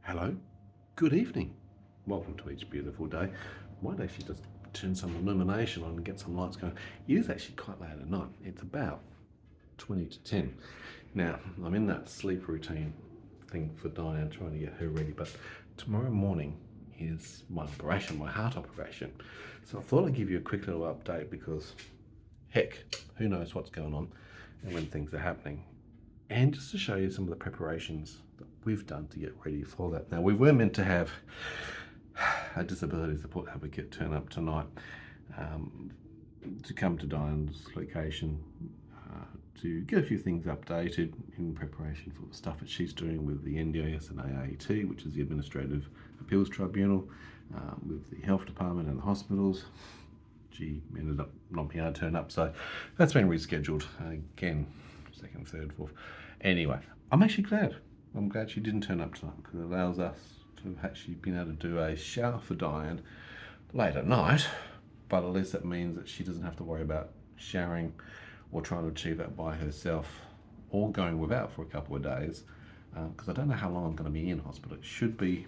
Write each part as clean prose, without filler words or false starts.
Hello, good evening. Welcome to each beautiful day. Might actually just turn some illumination on and get some lights going. It is actually quite late at night. It's about 20 to 10. Now, I'm in that sleep routine thing for Dyan, trying to get her ready, but tomorrow morning is my operation, my heart operation. So I thought I'd give you a quick little update because, heck, who knows what's going on and when things are happening. And just to show you some of the preparations that we've done to get ready for that. Now, we were meant to have a disability support advocate turn up tonight to come to Dyan's location to get a few things updated in preparation for the stuff that she's doing with the NDIS and AAT, which is the Administrative Appeals Tribunal, with the health department and the hospitals. She ended up not being able to turn up, so that's been rescheduled again, second, third, fourth. Anyway, I'm actually glad. I'm glad she didn't turn up tonight because it allows us to have actually been able to do a shower for Dyan late at night, but at least that means that she doesn't have to worry about showering or trying to achieve that by herself or going without for a couple of days, because I don't know how long I'm going to be in hospital. It should be,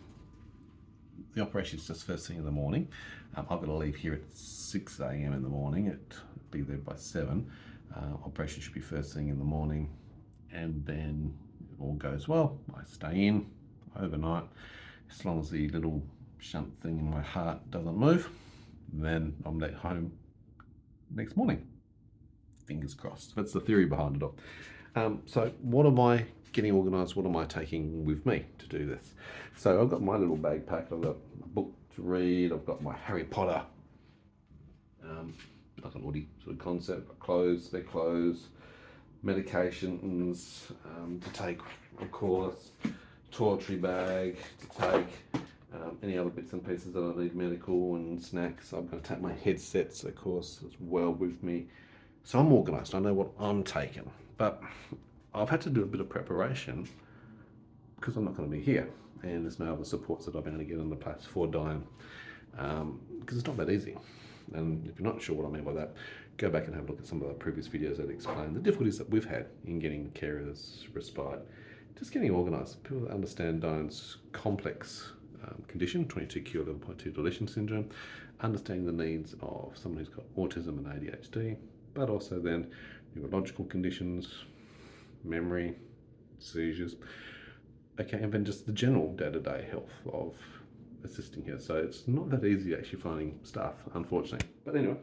the operation is just first thing in the morning. I've got to leave here at 6 a.m. in the morning, be there by 7. Operation should be first thing in the morning, and then if all goes well, I stay in overnight. As long as the little shunt thing in my heart doesn't move, then I'm let home next morning. Fingers crossed. That's the theory behind it all. So what am I getting organised? What am I taking with me to do this? So I've got my little bag packed. I've got a book to read. I've got my Harry Potter, like an Audi sort of concept. Clothes, their clothes, medications to take, of course, toiletry bag to take, any other bits and pieces that I need, medical and snacks. I'm going to take my headsets, of course, as well with me. So I'm organised. I know what I'm taking, but I've had to do a bit of preparation because I'm not going to be here, and there's no other supports that I've been able to get in the place for Dyan, because it's not that easy. And if you're not sure what I mean by that, go back and have a look at some of the previous videos that explain the difficulties that we've had in getting carers respite, just getting organised. People that understand Dyan's complex condition, 22q11.2 Deletion Syndrome, understanding the needs of someone who's got autism and ADHD, but also then neurological conditions, memory, seizures, okay, and then just the general day-to-day health of assisting here. So it's not that easy actually finding staff, unfortunately. But anyway,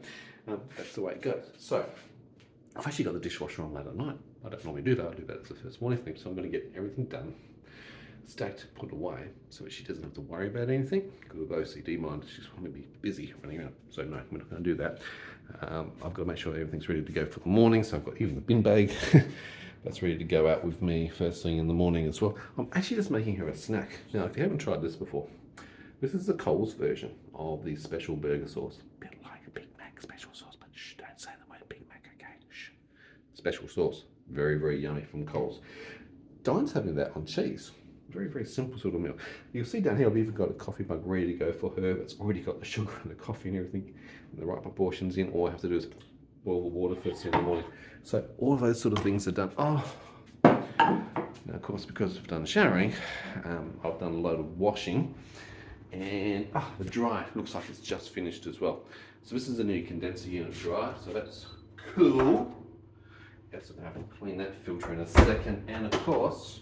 that's the way it goes. So I've actually got the dishwasher on late at night. I don't normally do that. I do that as the first morning thing. So I'm going to get everything done, stacked, put away, so that she doesn't have to worry about anything. Because with OCD mind, she's going to be busy running around. So no, we're not going to do that. I've got to make sure everything's ready to go for the morning. So I've got even the bin bag that's ready to go out with me first thing in the morning as well. I'm actually just making her a snack. Now, if you haven't tried this before, this is the Coles version of the special burger sauce. A bit like a Big Mac special sauce, but shh, don't say the word Big Mac, okay? Shh. Special sauce. Very, very yummy from Coles. Dyan's having that on cheese. Very, very simple sort of meal. You'll see down here, I've even got a coffee mug ready to go for her. It's already got the sugar and the coffee and everything in the right proportions in. All I have to do is boil the water first thing in the morning. So all of those sort of things are done. Oh, now of course, because I've done showering, I've done a load of washing. And the dryer looks like it's just finished as well. So this is a new condenser unit dryer, so that's cool. Yes, I'm going to have to clean that filter in a second. And of course,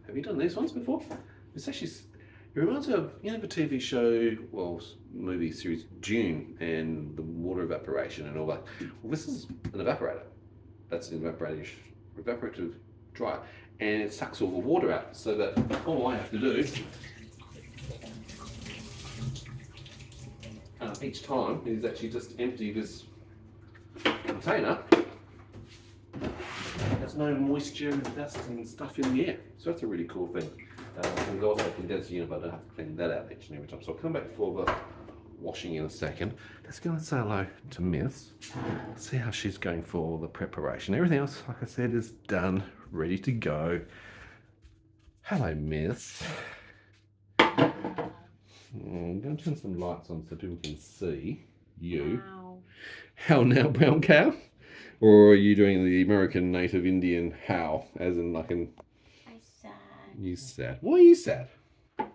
have you done these ones before? It's actually, it reminds me of, you know, the TV show, well, movie series Dune and the water evaporation and all that. Well, this is an evaporator. That's an evaporative dryer. And it sucks all the water out, so that all I have to do each time is actually just empty this container. There's no moisture and dust and stuff in the air, so that's a really cool thing. There's also a condenser unit, but I don't have to clean that out each and every time. So I'll come back for the washing in a second. Just going to say hello to Miss. See how she's going for the preparation. Everything else, like I said, is done, ready to go. Hello, Miss. I'm going to turn some lights on so people can see you. Wow. How now, brown cow? Or are you doing the American Native Indian how, as in like an... I said You sad. Why are you sad? Because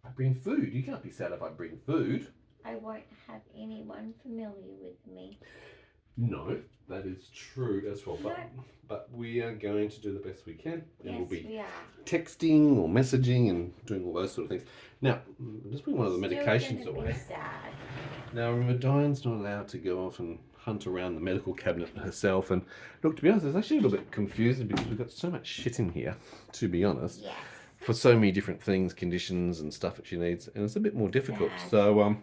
I bring food. You can't be sad if I bring food. I won't have anyone familiar with me. No, that is true as well. But we are going to do the best we can. And Yes, we'll be we are. texting or messaging and doing all those sort of things. Now, just bring one of the Still medications gonna away. Be sad. Now, remember, Dyan's not allowed to go off and hunt around the medical cabinet herself. And look, to be honest, it's actually a little bit confusing because we've got so much shit in here, to be honest, Yes. for so many different things, conditions and stuff that she needs. And it's a bit more difficult. Sad. So,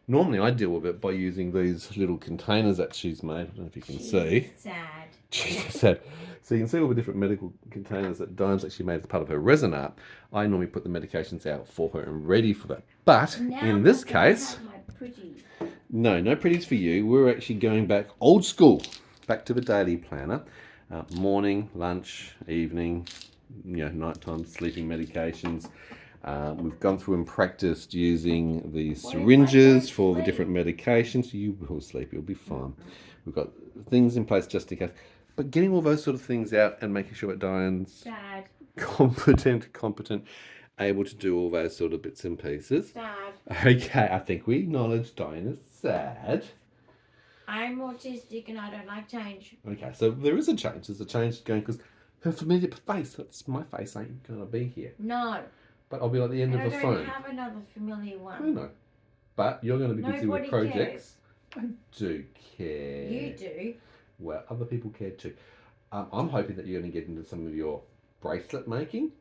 normally I deal with it by using these little containers that she's made. I don't know if you can see. Sad. She's sad. So you can see all the different medical containers that Dyan's actually made as part of her resin art. I normally put the medications out for her and ready for that. But Now in this I'm gonna case, have my pretty. no pretties for you. We're actually going back old school, back to the daily planner. Morning, lunch, evening, nighttime sleeping medications. We've gone through and practiced using the syringes for the different medications. You will sleep, you'll be fine. We've got things in place just in case. But getting all those sort of things out and making sure that Dyan's Sad. competent, able to do all those sort of bits and pieces. Sad. Okay, I think we acknowledge Dyan is sad. I'm autistic and I don't like change. Okay, so there is a change. There's a change going because her familiar face, that's my face, ain't going to be here. No. But I'll be at the end of the phone. I don't have another familiar one. I know. But you're going to be busy with Nobody projects. I do care. You do. Well, other people care too. I'm hoping that you're going to get into some of your bracelet making,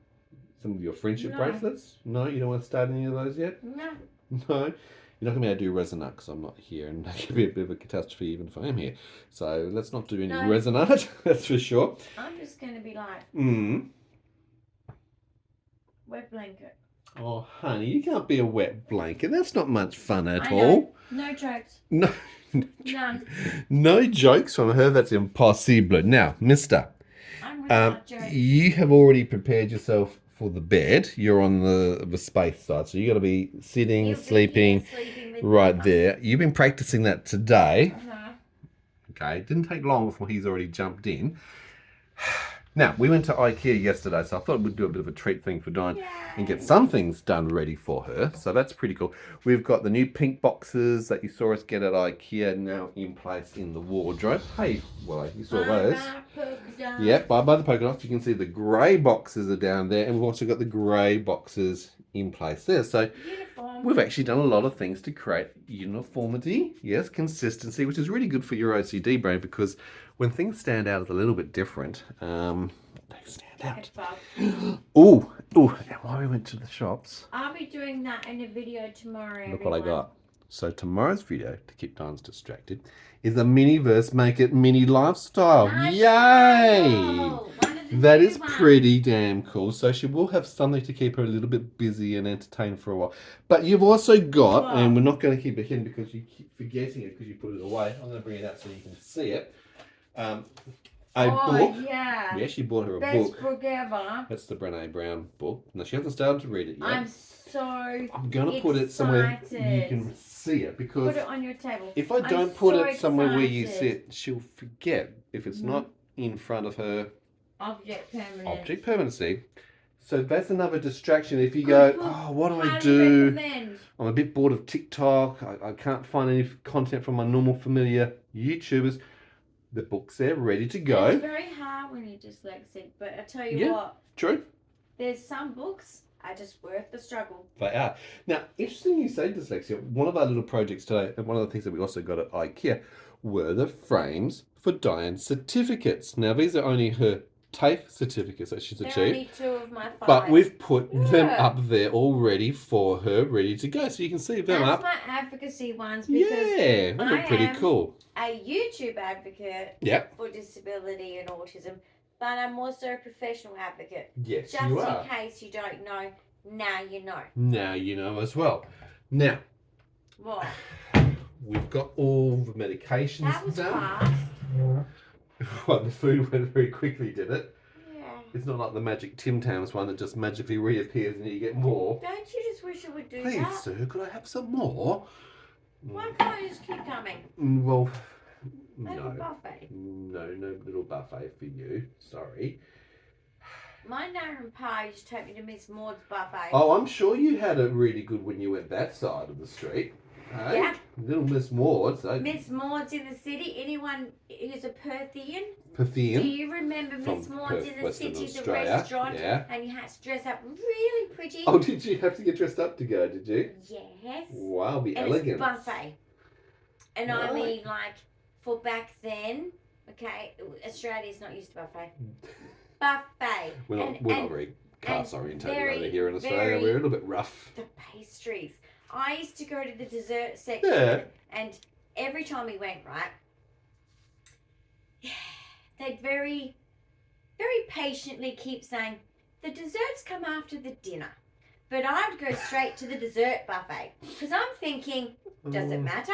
some of your friendship bracelets. No, you don't want to start any of those yet? No. No. You're not going to be able to do resin art because I'm not here, and that could be a bit of a catastrophe even if I am here. So let's not do any resin art, that's for sure. I'm just going to be like, wet blanket. Oh, honey, you can't be a wet blanket. That's not much fun at all. No jokes. No. None. No jokes from her. That's impossible. Now, mister, I'm without jokes. you have already prepared yourself for the bed. You're on the space side, so you got to be sitting, sleeping right there. You've been practicing that today. Okay, it didn't take long before he's already jumped in. Now, we went to IKEA yesterday, so I thought we'd do a bit of a treat thing for Dyan and get some things done ready for her. So that's pretty cool. We've got the new pink boxes that you saw us get at IKEA now in place in the wardrobe. Hey, well, you saw those. Yep, by the polka dots. You can see the grey boxes are down there, and we've also got the grey boxes in place there. So we've actually done a lot of things to create uniformity, yes, consistency, which is really good for your OCD brain because when things stand out as a little bit different, they stand out. Oh, and while we went to the shops, I'll be doing that in a video tomorrow. Look what I got. So tomorrow's video, to keep Dyan's distracted, is a Miniverse Make It Mini Lifestyle. Yay! That is pretty damn cool. So she will have something to keep her a little bit busy and entertained for a while. But you've also got, and we're not going to keep it hidden because you keep forgetting it because you put it away. I'm going to bring it out so you can see it. A book. Yeah. We actually bought her a book. Best book ever. That's the Brené Brown book. Now, she hasn't started to read it yet. I'm going to put it somewhere you can see it because put it on your table. If I don't put it somewhere where you sit, she'll forget if it's not in front of her object permanency. So that's another distraction. If you go, oh, what do I do? I'm a bit bored of TikTok. I can't find any content from my normal familiar YouTubers. The book's there, ready to go. It's very hard when you're dyslexic, but I tell you what. True. There's some books are just worth the struggle. They are. Now, interesting you say dyslexia. One of our little projects today, and one of the things that we also got at IKEA, were the frames for Dyan's certificates. Now, these are only her TAFE certificates that she's achieved. Only 2 of my 5. But we've put them up there already for her, ready to go. So you can see them up. That's my advocacy ones because they look pretty cool. A YouTube advocate for disability and autism, but I'm also a professional advocate. Yes, just you are. in case you don't know, now you know. Now you know as well. Now, what? We've got all the medications that was done. Fast. Well, the food went very quickly, did it? Yeah. It's not like the magic Tim Tams one that just magically reappears and you get more. Don't you just wish it would do Please, that? sir, could I have some more? Why can't you just keep coming? Well, no. No, no little buffet for you. Sorry. My nan and pa used to take me to Miss Maud's buffet. Oh, I'm sure you had it really good when you went that side of the street. Hey? Yeah. Little Miss Maud's. Miss Maud's in the city. Anyone who's a Perthian? Perthian. Do you remember Miss Maud's Perth, in the Western city, the Australia. restaurant? Yeah. And you had to dress up really pretty. Oh, did you have to get dressed up to go, did you? Yes. Wow, be and elegant. It's buffet. And Right. I mean, like, for back then, okay, Australia's not used to buffet. Buffet. We're not very class orientated over here in Australia. very- We're a little bit rough. The pastries. I used to go to the dessert section. Yeah. And every time we went, right, they'd very, very patiently keep saying, the desserts come after the dinner. But I'd go straight to the dessert buffet. Because I'm thinking, does it matter?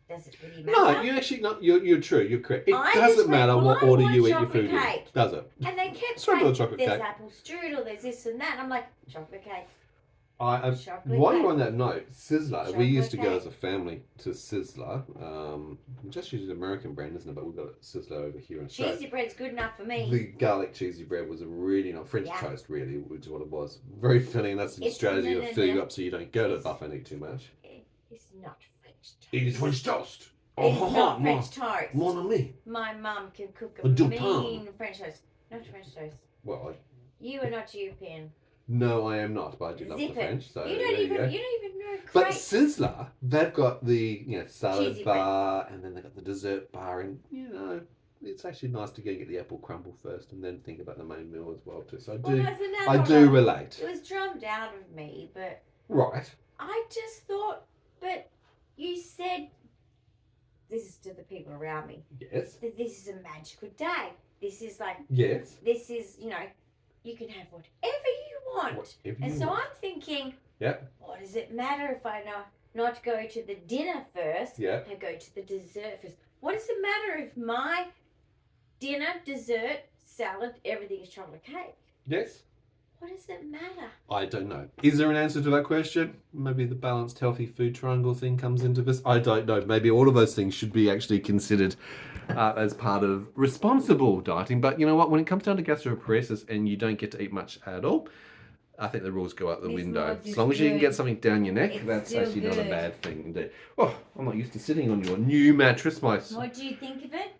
Does it really matter? No, you actually not. You're true. You're correct. It I doesn't just went, matter well, what I order want you eat your chocolate food cake. in, does it? And they kept It's regular saying, chocolate there's cake. apple strudel, there's this and that. I'm like, chocolate cake. Chocolate While cake. you're on that note, Sizzler. Chocolate We used to go cake. as a family to Sizzler. Just using an American brand, isn't it? But we've got Sizzler over here in Australia. Cheesy bread's good enough for me. The garlic cheesy bread was a really not French Yeah. toast, really, which is what it was. Very filling. That's the It's- strategy no, to no, fill you no. up so you don't go to the It's- buffet and eat too much. It's not French toast. It is French toast. It's Oh, not mon, French toast. mon ami. My mum can cook A a du mean pain. French toast. Not French toast. Well, You are not European. no, I am not, but I do love Zip the it. French. So You there don't you go. even know. But Great. Sizzler, they've got the salad Cheesy bar, and then they've got the dessert bar, and it's actually nice to go and get the apple crumble first, and then think about the main meal as well too. So Well, that's another I do one. relate. It was drummed out of me, but Right. I just thought, but you said, this is to the people around me, Yes. that this is a magical day. This is like, Yes. this is, you can have whatever you want. Whatever And you so want. I'm thinking, Yeah. what does it matter if I not go to the dinner first Yeah. and go to the dessert first? What does it matter if my dinner, dessert, salad, everything is chocolate cake? Yes. What does it matter? I don't know. Is there an answer to that question? Maybe the balanced healthy food triangle thing comes into this. I don't know. Maybe all of those things should be actually considered as part of responsible dieting. But you know what? When it comes down to gastroparesis and you don't get to eat much at all, I think the rules go out the Miss window. Maud's As is long as you can good. get something down your neck, It's that's still actually not a good. bad thing indeed. Oh, I'm not used to sitting on your new mattress, my What do you think of it?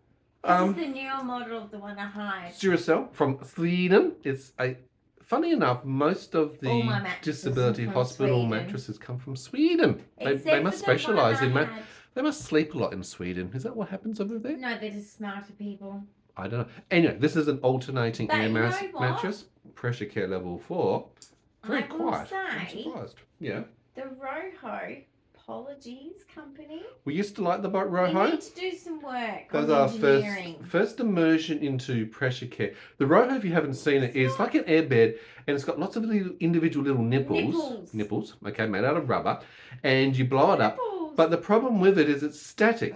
This is the newer model of the one I hired. Duracell from Sweden. It's funny enough, most of All the my mattresses disability are from hospital Sweden. mattresses come from Sweden. They Except must for the one specialise in I had. They must sleep a lot in Sweden. Is that what happens over there? No, they're just smarter people. I don't know. Anyway, this is an alternating But air you know what? mattress. Pressure care level 4. Very I will quiet. I'm say- surprised. Yeah. The Roho Apologies Company. We used to like the boat We Roho. need to do some work Those on are engineering. first immersion into pressure care. The Roho, if you haven't seen it, is like an airbed, and it's got lots of individual little nipples. Nipples. Okay, made out of rubber, and you blow it up. Nipples. But the problem with it is it's static.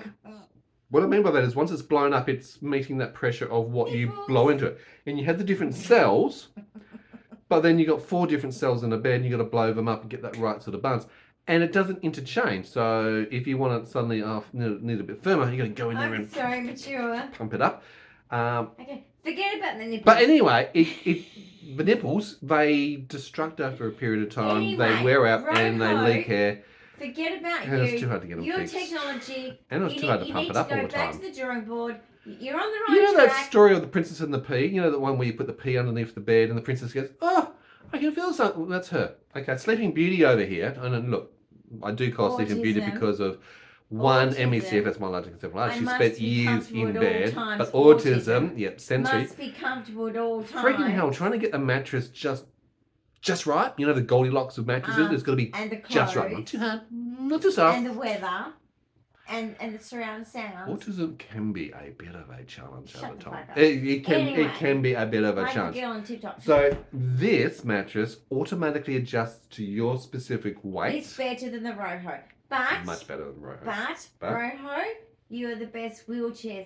What I mean by that is once it's blown up, it's meeting that pressure of what you Nipples. blow into it. And you have the different cells, but then you've got 4 different cells in a bed, and you've got to blow them up and get that right sort of balance. And it doesn't interchange. So if you want it suddenly need a bit firmer, you got to go in there I'm and so mature. pump it up. Okay, forget about the nipples. But anyway, the nipples, they destruct after a period of time. Anyway, they wear out and they Roho, leak hair. Forget about And you. it's too hard to get them Your fixed. technology. And it's too hard to pump it up all the You need to go back time. to the drawing board. You're on the right You know track. that story of the princess and the pea? You know that one where you put the pea underneath the bed and the princess goes, "Oh, I can feel something." Well, that's her. Okay, Sleeping Beauty over here. And then look, I do call Sleeping Beauty Autism. because of one Autism. MECF, that's myological encephalomyelitis. I She must spent be years comfortable in at all bed. times. But autism, yep, sensory. Must be comfortable at all times. Freaking hell, trying to get the mattress just right. You know the Goldilocks of mattresses? It's got to be and the clothes, just right. Not too hard, not too soft. and the weather, and the surround sounds. Autism can be a bit of a challenge Shut over the time. fuck up. It Anyway, can be a bit of a Like the challenge. girl on TikTok. So this mattress automatically adjusts to your specific weight. It's better than the Roho, but Much better than Roho. But Roho, you are the best wheelchair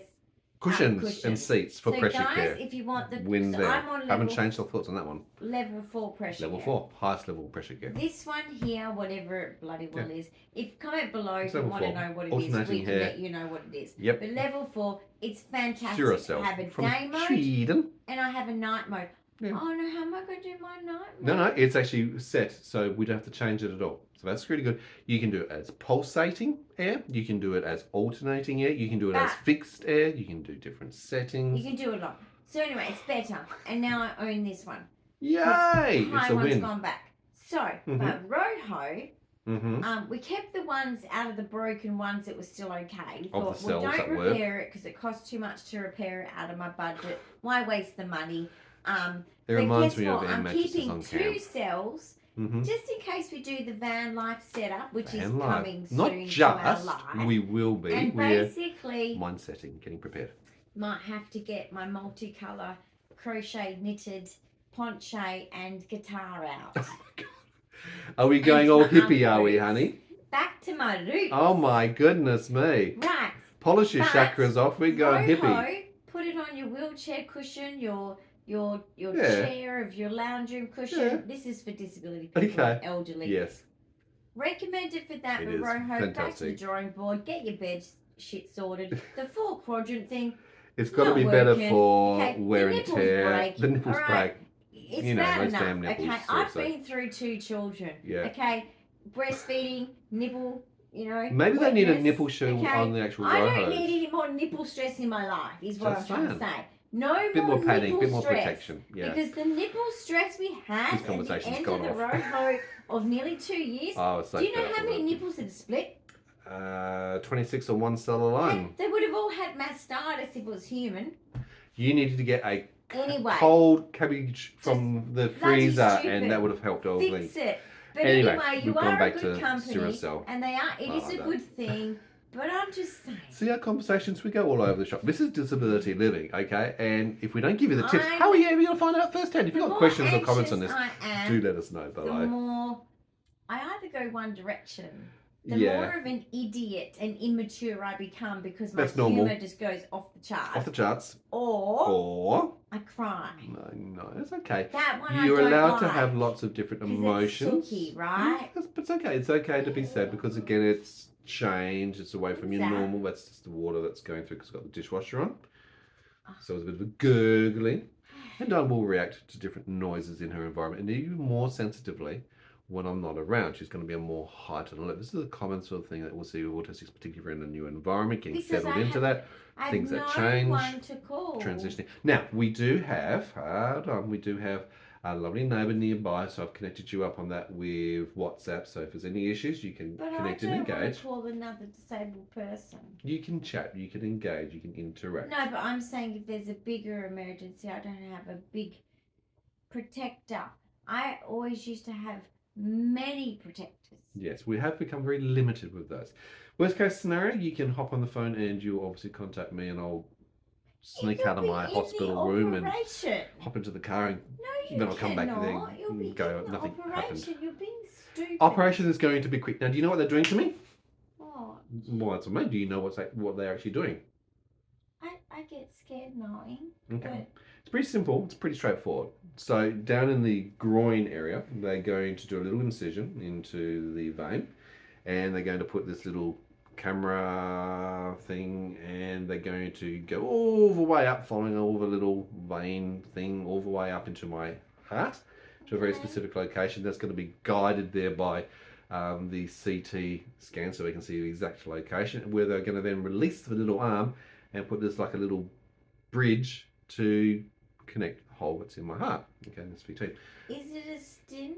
Cushions and seats for so pressure guys, care. if you want the, Win so there. I'm on Haven't level, changed our thoughts on that one. level 4 pressure. Level care. 4, highest level pressure care. This one here, whatever it bloody well is, if comment below It's if you level want to 4. know what it is, Alternating we can hair. let you know what it is. Yep. But level 4, it's fantastic. Duracell I have a from day mode Sweden. and I have a night mode. Yeah. Oh no, how am I going to do my night No, mode? it's actually set, so we don't have to change it at all. So that's really good. You can do it as pulsating air. You can do it as alternating air. You can do it as fixed air. You can do different settings. You can do a lot. So anyway, it's better. And now I own this one. Yay! It's a win. Gone back. So, but Roho, we kept the ones out of the broken ones that were still okay. We thought, well, don't repair it because it costs too much to repair it out of my budget. Why waste the money? It reminds me of I'm keeping 2 cells just in case we do the van life setup, which is coming soon. Not just, to our life. We will be. And basically, mind setting, getting prepared. Might have to get my multicolour crochet knitted poncho and guitar out. Oh my God. Are we going all hippie, are we, honey? Back to my roots. Oh my goodness me. Right. Polish your chakras off, we're going hippie. Put it on your wheelchair cushion, your chair of your lounge room cushion. Yeah. This is for disability people and elderly. Yes. Recommended for that, It but is Roho, fantastic. back to the drawing board, get your bed shit sorted. The 4 quadrant thing. It's got to be better for wear and tear. Break. The nipples break. It's bad enough. Okay, I've been through 2 children. Yeah. Okay, breastfeeding, nipple, Maybe they need a nipple shoe okay? on the actual I Roho. don't need any more nipple stress in my life, is what I'm trying to say. No bit more padding, nipple bit more stress, protection. Yeah. Because the nipple stress we had at the end of the Roho of nearly 2 years. Oh, it's so do you know how many nipples had split? 26 on one cell alone. They would have all had mastitis if it was human. You needed to get a cold cabbage from the freezer, and that would have helped all things. Fix it. But anyway, you are back a good to company, Duracell. and they are. It is a good thing. But I'm just saying. See our conversations, we go all over the shop. This is disability living, okay? And if we don't give you the tips, how are you ever going to find out firsthand? If you've got questions or comments on this, do let us know below. The more I either go one direction, the more of an idiot and immature I become because my humour just goes off the charts. Off the charts. Or I cry. No, it's okay. That one You're allowed to have lots of different emotions. It's sooky, right? But it's okay. It's okay to be sad because again, it's change. It's away from your normal. That's just the water that's going through because it's got the dishwasher on. So it's a bit of a gurgling. And Diane will react to different noises in her environment and even more sensitively when I'm not around. She's going to be a more heightened alert. This is a common sort of thing that we'll see with autistics, particularly in a new environment, getting settled into that. Things that change, transitioning. Now, we do have, a lovely neighbour nearby, so I've connected you up on that with WhatsApp. So if there's any issues, you can connect and engage. But I don't want to call another disabled person. You can chat, you can engage, you can interact. No, but I'm saying if there's a bigger emergency, I don't have a big protector. I always used to have many protectors. Yes, we have become very limited with those. Worst case scenario, you can hop on the phone and you'll obviously contact me and I'll sneak out of my hospital room and hop into the car and then I'll come back there and go, nothing happened. You're being stupid. Operation is going to be quick. Now, do you know what they're doing to me? What? Well, that's amazing. Do you know what they're actually doing? I get scared knowing. Okay. It's pretty simple. It's pretty straightforward. So down in the groin area, they're going to do a little incision into the vein and they're going to put this little camera thing and they're going to go all the way up, following all the little vein thing all the way up into my heart to a very specific location. That's going to be guided there by the CT scan so we can see the exact location, where they're going to then release the little arm and put this like a little bridge to connect the hole that's in my heart. Okay, this VT. Is it a stint?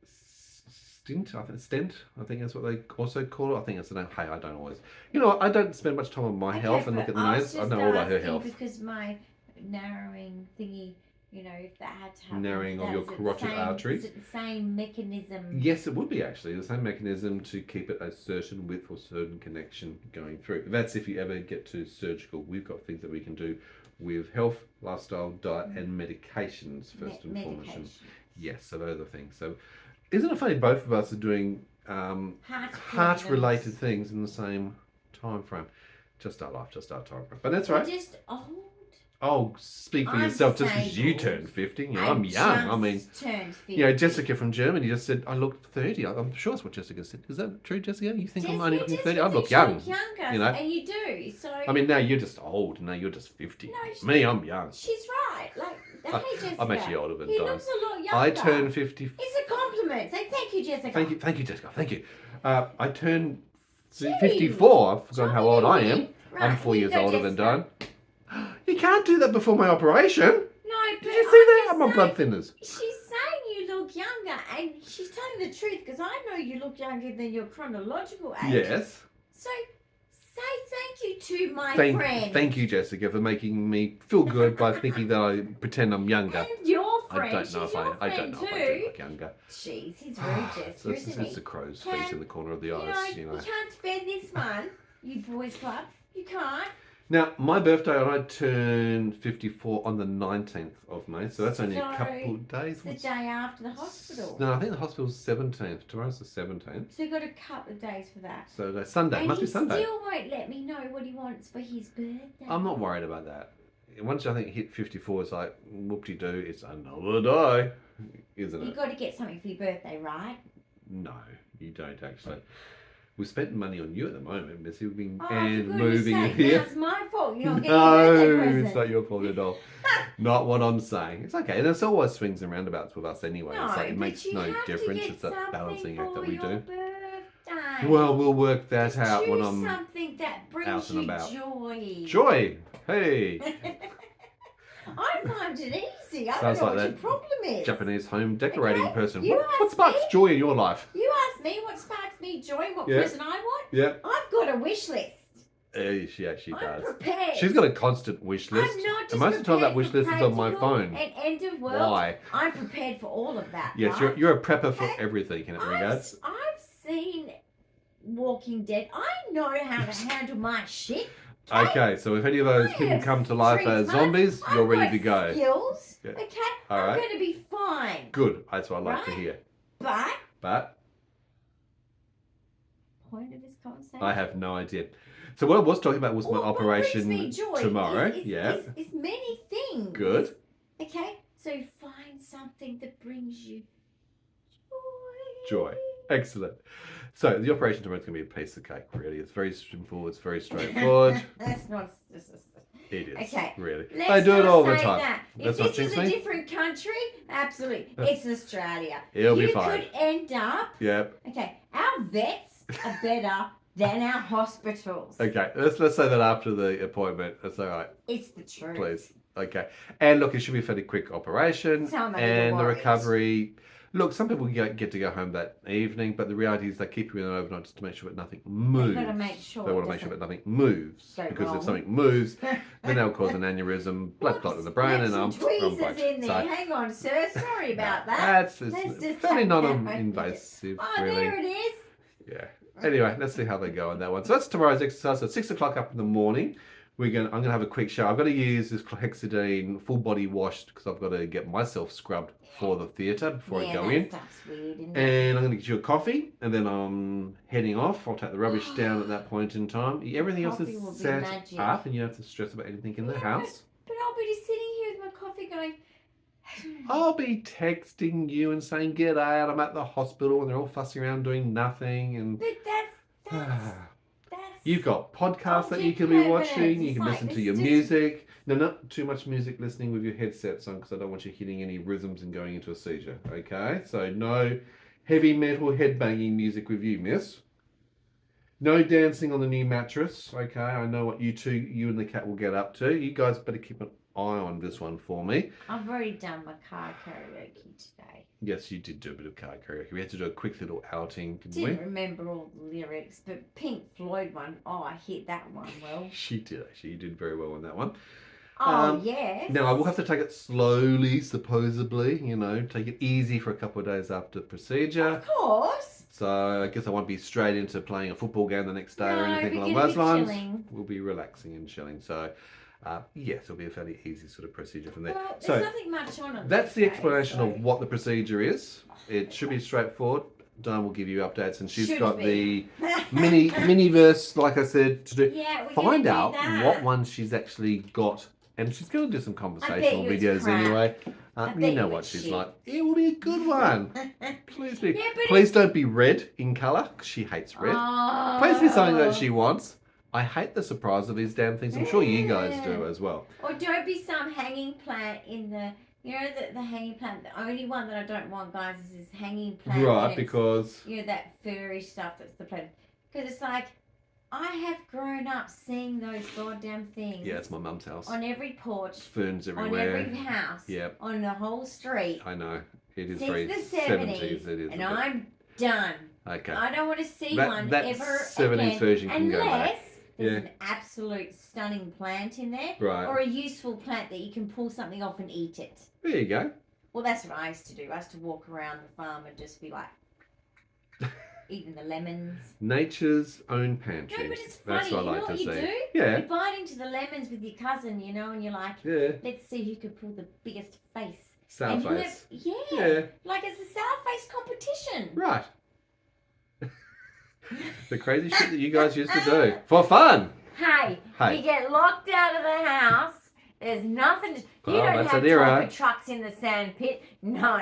Stint, I think stent. I think that's what they also call it. I think it's the name. Hey, I don't always. I don't spend much time on my health and look at the names. I know all about her health. Because my narrowing thingy, if that had to happen. Narrowing of your carotid arteries. Is it the same mechanism? Yes, it would be actually the same mechanism to keep it a certain width or certain connection going through. That's if you ever get to surgical. We've got things that we can do with health, lifestyle, diet, and medications first and foremost. Yes, so those are things. So, isn't it funny? Both of us are doing heart-related things in the same time frame. Just our life, just our time frame. But that's right. We're just old. Oh, speak for yourself. Just because you turned 50, I'm young. I mean, turned 50. Jessica from Germany just said I look 30. I'm sure that's what Jessica said. Is that true, Jessica? You think I'm only looking 30? I look young. Younger, and you do. So I mean, now you're just old. Now you're just 50. No, me, I'm young. She's right. Like Jessica. I'm actually older than He Dyan. looks a lot younger. I turned 50. It's a compliment. Say thank you, Jessica. Thank you, Jessica. Thank you. I turned 54. I've forgotten how old I am. Right, I'm 4 years older than Dyan. Jessica. You can't do that before my operation. No, but Did you see that? I'm on blood saying, thinners. she's saying you look younger, and she's telling the truth because I know you look younger than your chronological age. Yes. So say thank you to my friend. Thank you, Jessica, for making me feel good by thinking that I pretend I'm younger. And your friend. I don't know if I do look younger. Jeez, he's rude, Jessica, isn't It's he? the crow's feet in the corner of the eyes, You can't defend this one, you boys club. You can't. Now, my birthday, I turn 54 on the 19th of May, so that's only a couple of days. It's the day after the hospital. No, I think the hospital's 17th. Tomorrow's the 17th. So you've got a couple of days for that. So that's Sunday. And Must be Sunday. he still won't let me know what he wants for his birthday. I'm not worried about that. Once I think hit 54, it's like, whoop-de-doo, it's another day, isn't it? You've got to get something for your birthday, right? No, you don't actually. We spent money on you at the moment, Missy. We've been For moving goodness sake, here. That's my fault. You're not getting a birthday present. It's not your fault at all. Not what I'm saying. It's okay. There's always swings and roundabouts with us anyway. No, It's like it but makes you no have to difference. get It's that something balancing act that for we your do. birthday. Well, we'll work that Just out when choose I'm something that brings out and you about. joy. Joy. Hey. I find it easy. I Sounds don't know like what your that problem is. Japanese home decorating Okay, person. you What asked sparks me. joy in your life? You asked me what sparks me joy, what Yeah. present I want. Yeah. I've got a wish list. She actually I'm does. prepared. She's got a constant wish list. I'm not just And most of the time that prepared wish for list is on my practical phone. And end of world. Why? I'm prepared for all of that. Yes, right? you're a prepper for Okay. everything in that regards. I've seen Walking Dead. I know how to handle my shit. Okay, so if any of those I people have come to life street as smarts. zombies, you're I've ready got to go. Skills. Yeah. Okay. All I'm right. going to be fine. Good. That's what I like to Right? hear. But But point of this conversation. I have no idea. So what I was talking about was my What operation brings me joy tomorrow. is many things. Good. Okay. So find something that brings you Joy. Excellent. So the operation tomorrow is going to be a piece of cake, really. It's very simple. It's very straightforward. That's not. It is. Okay. Really. Let's They do it not all the say time. That. Let's If not this is jinx a me. different country, absolutely, it's Australia. It'll be You fine. could end up. Yep. Okay, our vets are better than our hospitals. Okay. Let's say that after the appointment. That's all right. It's the truth. Please. Okay. And look, it should be a fairly quick operation. Tell me And the worries. recovery. Look, some people get to go home that evening, but the reality is they keep you in an overnight just to make sure that nothing moves. They've got to make sure. They want to make sure that nothing moves. go Because wrong. if something moves, then that'll cause an aneurysm, blood clot in the brain, and I'm tweezers in there. So, Hang on, sir. Sorry about that. that's Let's it's just fairly take that non-invasive, Oh, really. there it is. Yeah. Anyway, let's see how they go on that one. So that's tomorrow's exercise. At 6 o'clock up in the morning, I'm gonna have a quick shower. I've got to use this chlorhexidine full body wash because I've got to get myself scrubbed for the theatre before I go in. Stuff's weird, isn't it? And I'm going to get you a coffee, and then I'm heading off. I'll take the rubbish down at that point in time. Everything else Coffee will is be set magic. up, and you don't have to stress about anything in the house. But I'll be just sitting here with my coffee going. I'll be texting you and saying, "Get out! I'm at the hospital," and they're all fussing around doing nothing. And But that's you've got podcasts that you can be permanent. watching. You It's can like, listen to it's your just- music. No, not too much music listening with your headsets on because I don't want you hitting any rhythms and going into a seizure. Okay, so no heavy metal headbanging music with you, miss. No dancing on the new mattress. Okay, I know what you and the cat will get up to. You guys better keep an eye on this one for me. I've already done my car karaoke today. Yes, you did do a bit of car karaoke. We had to do a quick little outing, didn't Didn't we? remember all the lyrics, but Pink Floyd one, oh, I hit that one well. She did actually. You did very well on that one. Oh, yes. Now, I will have to take it slowly, supposedly, take it easy for a couple of days after the procedure. Of course. So I guess I won't be straight into playing a football game the next day or No, anything we're along gonna those be lines. chilling. We'll be relaxing and chilling. So, yes, it'll be a fairly easy sort of procedure from there. Well, there's So nothing much on it. that's the these days, explanation so- of what the procedure is. It should be straightforward. Diane will give you updates, and she's Should got be. the mini-verse, like I said, to do. Yeah, we're Find gonna out do that. what one she's actually got, and she's going to do some conversational you it's videos crap. anyway. I You bet know you what it's she's shit. like. It will be a good one. Please be. Yeah, but Please don't be red in colour, 'cause she hates red. Oh. Please be something that she wants. I hate the surprise of these damn things. I'm sure you guys do as well. Or don't be some hanging plant in the You know the hanging plant. The only one that I don't want, guys, is this hanging plant. Right, because you know that furry stuff that's the plant. Because it's like I have grown up seeing those goddamn things. yeah, it's my mum's house. On every porch. Ferns everywhere. On every house. Yep. On the whole street. I know. It is Since very the 70s. It is. And I'm done. Okay. I don't want to see one that ever 70s again, version can go back. unless there's an absolute stunning plant in there, Right. or a useful plant that you can pull something off and eat it. There you go. Well, that's what I used to do. I used to walk around the farm and just be like eating the lemons. Nature's own pantry. No, but it's That's funny. what I You know like what to you see. do? Yeah. You bite into the lemons with your cousin, you know, and you're like, Yeah. let's see who could pull the biggest face. Sour And face. yeah. Like it's a sour face competition. Right. The crazy shit that you guys used to do for fun. Hey, you get locked out of the house. There's nothing. You don't have Tonka trucks in the sand pit. No.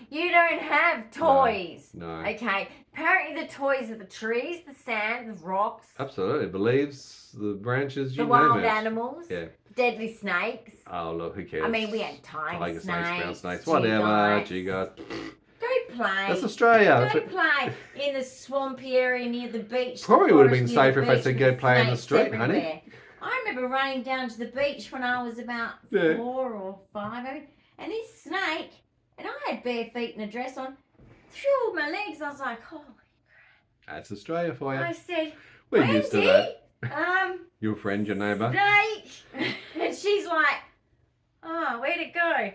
You don't have toys. No. Okay. Apparently the toys are the trees, the sand, the rocks. Absolutely. The leaves, the branches, you the name wild it. animals. Yeah. Deadly snakes. Oh, look, who cares? I mean, we had tiger snakes, brown snakes, whatever. G-God. Go play. That's Australia. Go play in the swampy area near the beach. Probably would have been safer if I said go play in the street, honey. I remember running down to the beach when I was about 4 or 5, maybe, and this snake, and I had bare feet and a dress on, through my legs. I was like, holy crap. That's Australia for you. I said, we're used to that. Your friend, your neighbour. Snake. And she's like, oh, where'd it go?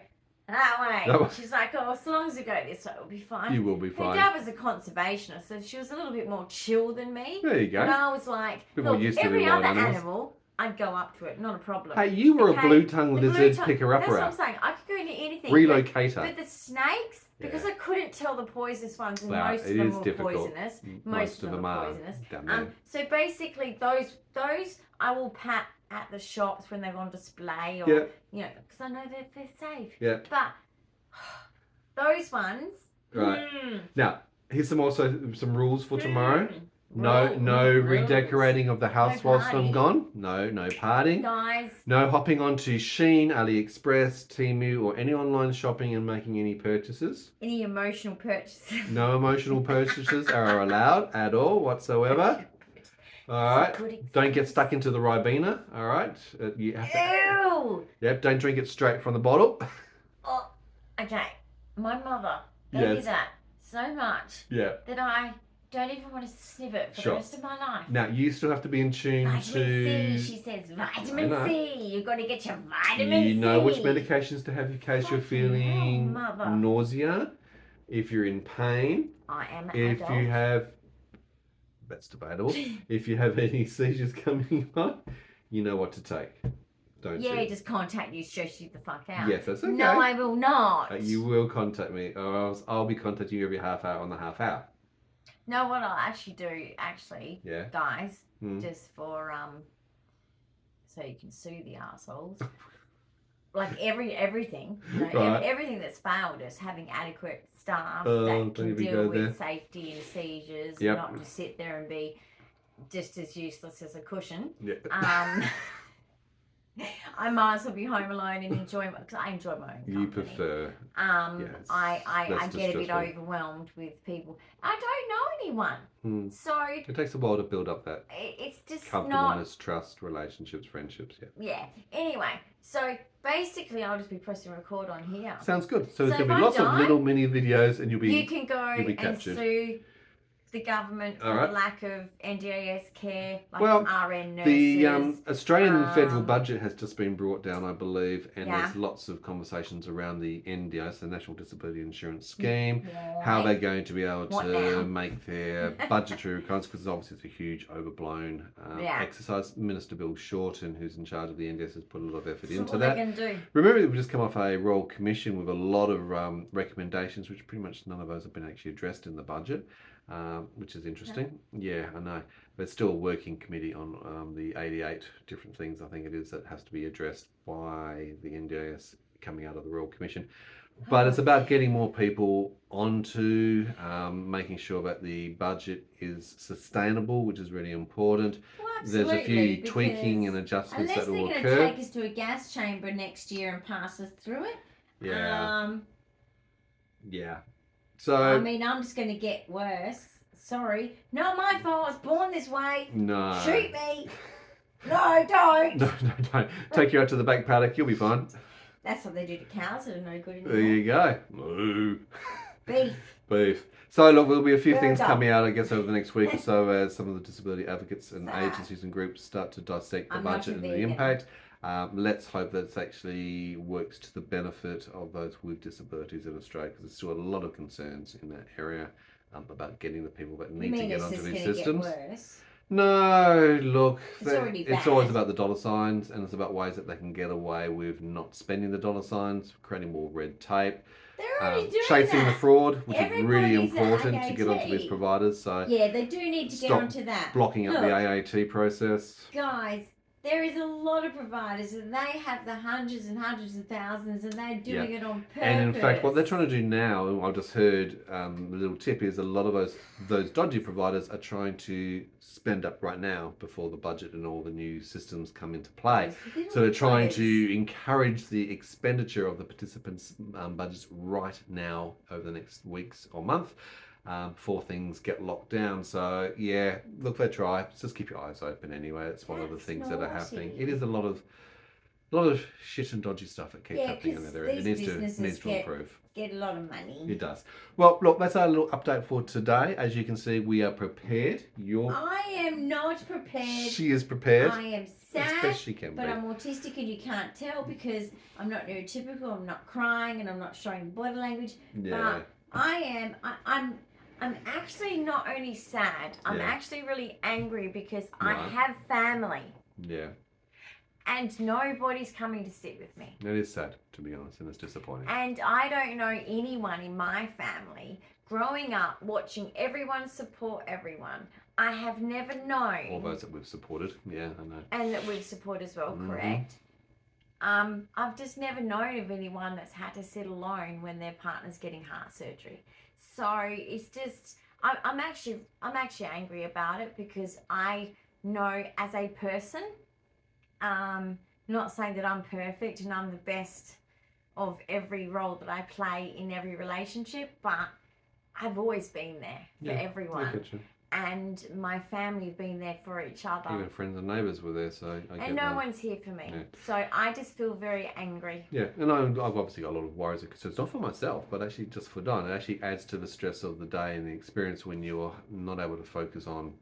That way. She's like, oh, as long as we go this way, we'll be fine. You will be fine. Her dad was a conservationist, so she was a little bit more chill than me. There you go. And I was like, look, every other animal, I'd go up to it, not a problem. Hey, you were a blue-tongued lizard picker-upper. That's what I'm saying. I could go into anything. Relocator. But the snakes, because I couldn't tell the poisonous ones, and most of them were poisonous. Most of them are poisonous. So basically, those I will pat at the shops when they're on display, or you know, because I know that they're safe. Yeah. But those ones. Right. Now, here's some rules for tomorrow. No redecorating of the house whilst I'm gone. No partying. Guys. No hopping onto Shein, AliExpress, Temu, or any online shopping and making any purchases. Any emotional purchases. No emotional purchases are allowed at all whatsoever. All right. Don't get stuck into the Ribena. All right. You have to. Ew. Yep. Don't drink it straight from the bottle. Oh, okay. My mother gave me that so much that I don't even want to sniff it for the rest of my life. Now, you still have to be in tune vitamin to... C, she says. Vitamin C. You've got to get your vitamin C. You know which medications to have in case you're feeling nausea. If you're in pain. I am an If adult. you have... That's debatable. If you have any seizures coming on, you know what to take. Don't you? Yeah, just contact you, stress you the fuck out. Yes, that's okay. No, I will not. You will contact me, or else I'll be contacting you every half hour on the half hour. No, what I'll actually do, guys, just for so you can sue the assholes. Like everything, you know, everything that's failed us, having adequate staff that can deal with safety and seizures, not just sit there and be just as useless as a cushion. I might as well be home alone and enjoy because I enjoy my own company. You prefer. I get a bit overwhelmed with people. I don't know anyone, so it takes a while to build up that. It's just comfortableness, trust, relationships, friendships. Yeah. Anyway, so basically, I'll just be pressing record on here. Sounds good. So there's gonna be lots of little mini videos, and you can go and sue the government for the lack of NDIS care, like RN nurses. The Australian federal budget has just been brought down, I believe, and there's lots of conversations around the NDIS, the National Disability Insurance Scheme, how they're going to be able to make their budgetary requirements, because obviously it's a huge overblown exercise. Minister Bill Shorten, who's in charge of the NDIS, has put a lot of effort into that. Remember, we've just come off a Royal Commission with a lot of recommendations, which pretty much none of those have been actually addressed in the budget. Which is interesting. Yeah, I know. There's still a working committee on the 88 different things, I think it is, that has to be addressed by the NDIS coming out of the Royal Commission. But it's about getting more people onto making sure that the budget is sustainable, which is really important. Well, there's a few tweaking and adjustments that will occur. Unless they're going to take us to a gas chamber next year and pass us through it, Yeah. Yeah. I So mean, I'm just going to get worse. Sorry. Not my fault. I was born this way. no. Shoot me. No, don't. No, don't. Take you out to the back paddock. You'll be fine. That's what they do to cows that are no good anymore. There you go. Moo. Beef. Beef. So look, there'll be a few things Burger. coming out, I guess, over the next week or so as some of the disability advocates and Sad. agencies and groups start to dissect the I'm not budget a and the vegan. impact. Let's hope that it actually works to the benefit of those with disabilities in Australia, because there's still a lot of concerns in that area about getting the people that You need to mean get it's onto just these going to get systems. worse? No, look, It's already it's bad. always about the dollar signs, and it's about ways that they can get away with not spending the dollar signs, creating more red tape, They're already doing chasing that. the fraud, which is really Everybody's at important to get onto AAT. these providers. So Yeah, they do need to get Stop onto that. blocking up Look, the AAT process. guys, there is a lot of providers and they have the hundreds and hundreds of thousands and they're doing it on purpose. And in fact, what they're trying to do now, and I just heard a little tip, is a lot of those dodgy providers are trying to spend up right now before the budget and all the new systems come into play. So they're trying to encourage the expenditure of the participants' budgets right now over the next weeks or month before things get locked down. So yeah, look, they try. Just keep your eyes open anyway. It's one of the That's things that are happening. naughty. It is a lot of shit and dodgy stuff that keeps happening in 'cause that area. It these needs businesses to improve. get a lot of money. It does. Well, look, that's our little update for today. As you can see, we are prepared. I am not prepared. She is prepared. I am As sad, best she can but be. I'm autistic and you can't tell because I'm not neurotypical, I'm not crying and I'm not showing body language. Yeah. But I'm actually not only sad, I'm actually really angry because I Right. have family Yeah. and nobody's coming to sit with me. It is sad, to be honest, and it's disappointing. And I don't know anyone in my family growing up watching everyone support everyone. I have never known. All those that we've supported. Yeah, I know. And that we've support as well, Mhm. correct? I've just never known of anyone that's had to sit alone when their partner's getting heart surgery. So it's just, I'm actually angry about it because I know as a person, not saying that I'm perfect and I'm the best of every role that I play in every relationship, but I've always been there for everyone. I get you. And my family have been there for each other. Even friends and neighbours were there, so I get And no that. one's here for me. Yeah. So I just feel very angry. Yeah, and I've obviously got a lot of worries and concerns, not for myself, but actually just for Don. It actually adds to the stress of the day and the experience when you're not able to focus on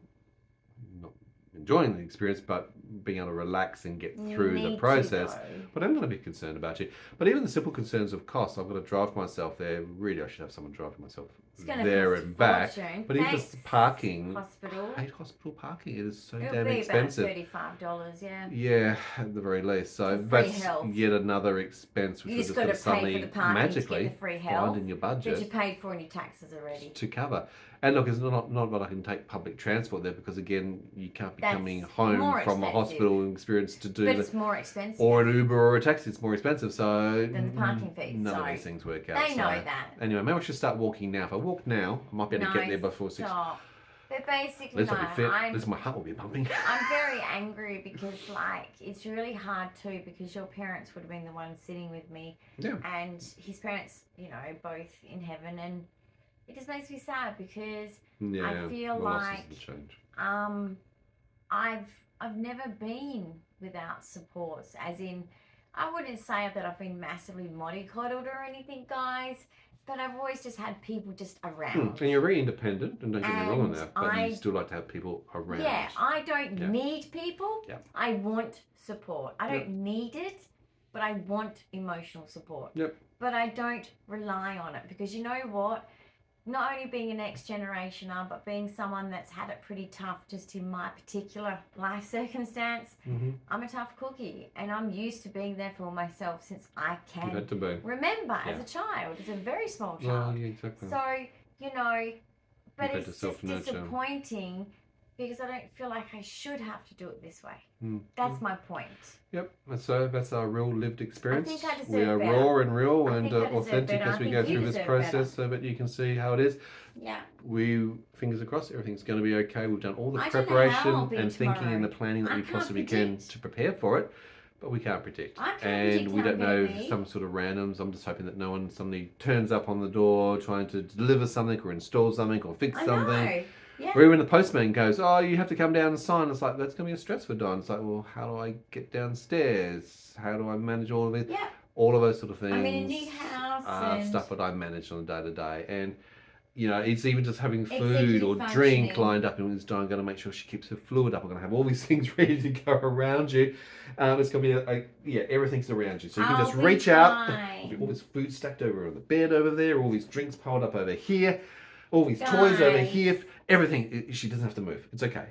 not enjoying the experience, but being able to relax and get You through need the to, process. though. But I'm going to be concerned about you. But even the simple concerns of cost, I've got to drive myself there. Really, I should have someone driving myself It's going there to cost and a back. fortune. But even Thanks, just parking, hospital. I hate hospital parking. It is so It'll damn be expensive. about $35, yeah. Yeah, at the very least. So For free that's health. yet another expense which You we're just just got going to to pay suddenly for the parking magically to get the free find health in your that you budget paid for in your taxes already. to cover. And look, it's not that I can take public transport there because again, you can't be That's coming home more from a expensive. hospital experience to do But this. it's more expensive. Or an Uber or a taxi, it's more expensive. So Than the parking fees, none of so these things work out. They know that. Anyway, maybe I should start walking now. If I walk now, I might be able to get there before 6. Stop. But At basically, least no, I'll be fit. At I'm least my heart will be pumping. I'm very angry because, like, it's really hard too because your parents would have been the ones sitting with me. Yeah. And his parents, you know, both in heaven. And it just makes me sad because Yeah, I feel my losses like will change. I've never been without supports. As in, I wouldn't say that I've been massively mollycoddled or anything, guys. But I've always just had people just around. And you're very independent, and don't get me wrong on And that, but you still like to have people around. Yeah, I don't Yeah. need people. Yeah. I want support. I don't Yep. need it, but I want emotional support. Yep. But I don't rely on it because you know what? Not only being a next generationer, but being someone that's had it pretty tough just in my particular life circumstance, Mm-hmm. I'm a tough cookie and I'm used to being there for myself since I You can had to be. remember as Yeah. a child, as a very small Well, child. yeah, exactly. So, you know, but You've had it's to just self-nurture. disappointing because I don't feel like I should have to do it this way. Mm. That's my point. Yep, so that's our real lived experience. I think I we are deserve better. raw and real I and think I deserve authentic better. as I we think go you through this deserve process better. so that you can see how it is. Yeah. We, fingers crossed, everything's going to be okay. We've done all the I don't know how I'll preparation be and thinking and the tomorrow. planning that I we can't possibly can predict. to prepare for it. but we can't predict. I can't and predict we how don't I'm know gonna be. some sort of randoms. I'm just hoping that no one suddenly turns up on the door trying to deliver something or install something or fix I something. know. Yeah. Or even the postman goes, oh, you have to come down and sign. It's like, that's going to be a stress for Dyan. It's like, well, how do I get downstairs? How do I manage all of it? Yeah. All of those sort of things. I'm in a new house are and stuff that I manage on a day to day. And, you know, it's even just having food executive or functioning. drink lined up. And it's Dyan going to make sure she keeps her fluid up. I'm going to have all these things ready to go around you. It's going to be everything's around you. So you can just reach out. There'll be all this food stacked over on the bed over there. All these drinks piled up over here. All these toys over here. Everything. She doesn't have to move. It's okay.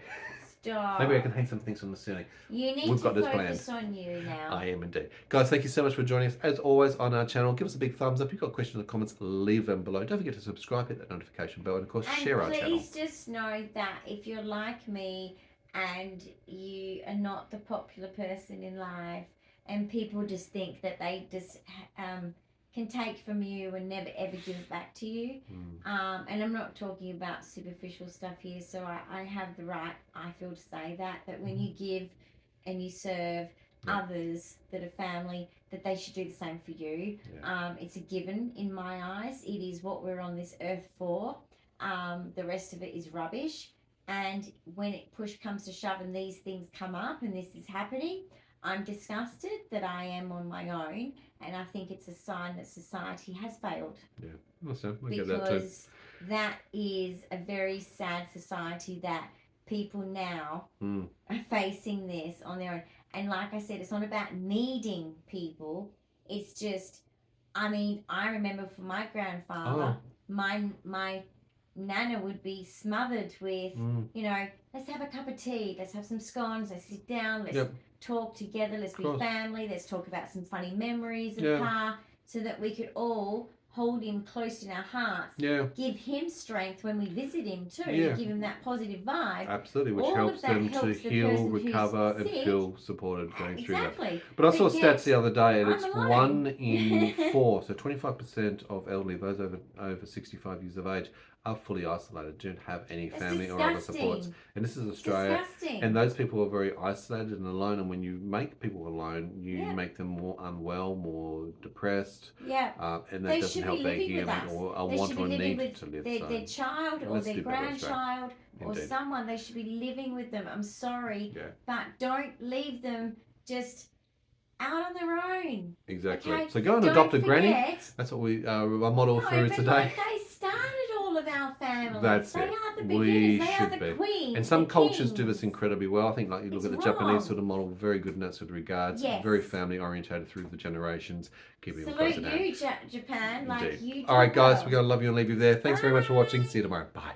Stop. Maybe I can hang some things on the ceiling. You need We've to got this focus planned. on you now. I am indeed. Guys, thank you so much for joining us. As always, on our channel, give us a big thumbs up. If you've got questions or comments, leave them below. Don't forget to subscribe, hit that notification bell, and of course, share our channel. Please just know that if you're like me and you are not the popular person in life and people just think that they just can take from you and never ever give it back to you. And I'm not talking about superficial stuff here, so I have the right, I feel, to say that when you give and you serve others that are family, that they should do the same for you. It's a given in my eyes. It is what we're on this earth for. The rest of it is rubbish. And when push comes to shove and these things come up and this is happening, I'm disgusted that I am on my own, and I think it's a sign that society has failed. Yeah, awesome. I get that too. Because that is a very sad society that people now are facing this on their own. And like I said, it's not about needing people. It's just, I mean, I remember from my grandfather, my nana would be smothered with, you know, let's have a cup of tea, let's have some scones, let's sit down, let's talk together, let's be family, let's talk about some funny memories of Pa, so that we could all hold him close in our hearts, give him strength when we visit him too, give him that positive vibe. Absolutely, which All helps of that them helps to the heal, person who's recover, and sick. feel supported going through that. Exactly. But I saw stats the other day, and I'm it's alone. 1 in 4, so 25% of elderly, those over 65 years of age, are fully isolated, don't have any family or other supports. And this is Australia. And those people are very isolated and alone. And when you make people alone, you make them more unwell, more depressed. And that doesn't help their healing or a want or a need to live. Their child or their grandchild or someone, they should be living with them. I'm sorry, but don't leave them just out on their own. Exactly. Okay? So go and adopt a granny. That's what we our model through today. Like they started all of our families. That's they it. are the We beginners. They should are the be. queens. And some the cultures do kings. this incredibly well. I think, like, you look at the Japanese sort of model, very good in that sort of regards. Very family orientated through the generations. Keeping them close at hand. Japan. Indeed. Like you. All right, guys, we got to love you and leave you there. Thanks very much for watching. See you tomorrow. Bye.